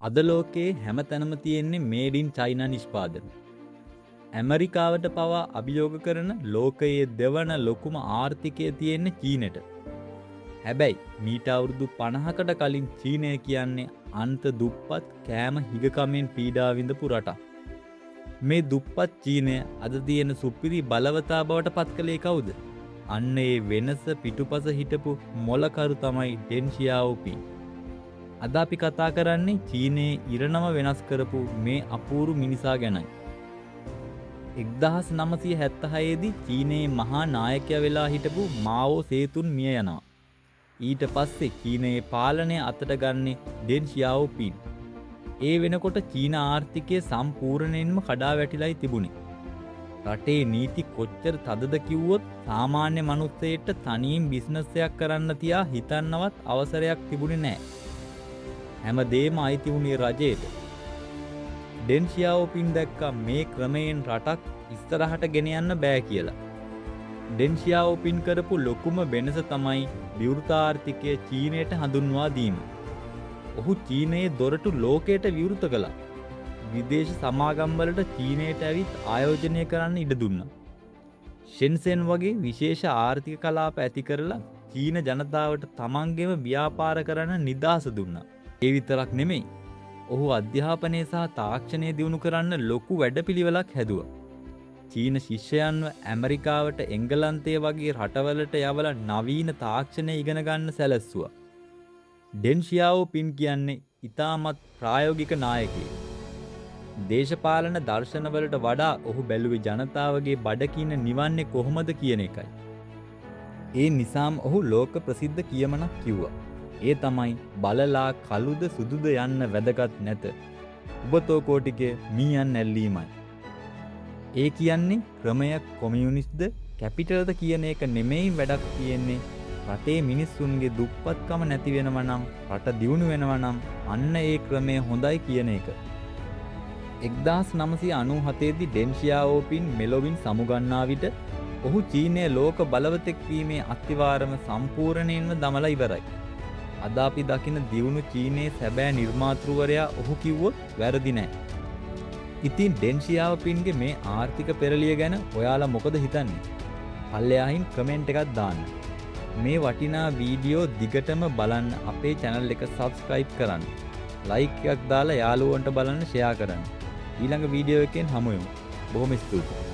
අද ලෝකයේ හැමතැනම තියෙන්නේ මේඩ් ඉන් චයිනා නිෂ්පාදන. ඇමරිකාවට පවා අභියෝග කරන ලෝකයේ දෙවන ලොකුම ආර්ථිකය තියෙන්නේ චීනෙට. හැබැයි මීට අවුරුදු 50කට කලින් චීනය කියන්නේ අන්ත දුප්පත් කෑම හිගකමෙන් පීඩා විඳපු රටක්. මේ දුප්පත් චීනය අද තියෙන සුපිරි බලවතා බවට පත් කළේ කවුද? අන්න ඒ වෙනස පිටුපස හිටපු මොලකරු තමයි ඩෙන් ෂියාओපින්. අද අපි කතා කරන්නේ චීනයේ ඉරණම වෙනස් කරපු මේ අපූරු මිනිසා ගැනයි. 1976 දී චීනයේ මහා නායකයා වෙලා හිටපු මාවෝ සේතුන් මිය යනවා. ඊට පස්සේ චීනයේ පාලනය අතට ගන්නේ ඩෙන් ෂියාओපින්. ඒ වෙනකොට චීන ආර්ථිකය සම්පූර්ණයෙන්ම කඩා වැටිලායි තිබුණේ. රටේ නීති කොච්චර තදද කිව්වොත් සාමාන්‍ය මිනිස්සෙට තනියෙන් බිස්නස් එකක් කරන්න තියා හිතන්නවත් අවසරයක් තිබුණේ නැහැ. හැමදේම අයිති වුණේ රජයට. ඩෙන් ෂියාओපින් දැක්කා මේ ක්‍රමයෙන් රටක් ඉස්සරහට ගෙන යන්න බෑ කියලා. ඩෙන් ෂියාओපින් කරපු ලොකුම වෙනස තමයි විවෘත ආර්ථිකය චීනයට හඳුන්වා දීම. ඔහු චීනයේ දොරටු ලෝකයට විවෘත කළා. විදේශ සමාගම් වලට චීනයට ඇවිත් ආයෝජනය කරන්න ඉඩ දුන්නා. ෂෙන්සෙන් වගේ විශේෂ ආර්ථික කලාප ඇති කරලා චීන ජනතාවට තමන්ගේම ව්‍යාපාර කරන්න නිදහස දුන්නා. ඒ විතරක් නෙමෙයි. ඔහු අධ්‍යාපනය සහ තාක්ෂණය දියුණු කරන්න ලොකු වැඩපිළිවෙලක් හැදුවා. චීන ශිෂ්‍යයන්ව ඇමරිකාවට එංගලන්තය වගේ රටවලට යවලා නවීන තාක්ෂණය ඉගෙන ගන්න සැලැස්සුවා. ඩෙන් ෂියාओපින් කියන්නේ ඉතාමත් ප්‍රායෝගික නායකයෙක්. දේශපාලන දර්ශනවලට වඩා ඔහු බැලුවේ ජනතාවගේ බඩකින්න නිවන්නේ කොහොමද කියන එකයි. ඒ නිසාම ඔහු ලෝක ප්‍රසිද්ධ කියමනක් කිව්වා. ඒ තමයි බලලා කළුද සුදුද යන්න වැදගත් නැත. උබතෝ කෝටිකේ මීයන් ඇල්ලීමයි. ඒ කියන්නේ ක්‍රමයක් කොමියුනිස්ට්ද කැපිටල්ද කියන එක නෙමෙයි වැඩක් තියෙන්නේ. රටේ මිනිස්සුන්ගේ දුප්පත්කම නැති වෙනවා නම් රට දියුණු වෙනවා නම් අන්න ඒ ක්‍රමය හොඳයි කියන එක. 1997 දී ඩෙන් ෂියාओපින් මෙලොවින් සමුගන්නා විට ඔහු චීනයේ ලෝක බලවතෙක් වීමේ අත්විවරම සම්පූර්ණයෙන්ම දමලා ඉවරයි. අද අපි දකින දියුණු චීනයේ සැබෑ නිර්මාතෘවරයා ඔහු කිව්වොත් වැරදි නෑ. ඉතින් ඩෙන් ෂියාओපින්ගේ මේ ආර්ථික පෙරලිය ගැන ඔයාලා මොකද හිතන්නේ? පල්ලෙහායින් කමෙන්ට් එකක් දාන්න. මේ වටිනා වීඩියෝ දිගටම බලන්න අපේ channel එක subscribe කරන්න. like එකක් දාලා යාළුවන්ට බලන්න share කරන්න. ඊළඟ වීඩියෝ එකෙන් හමු වෙමු. බොහොම ස්තුතියි.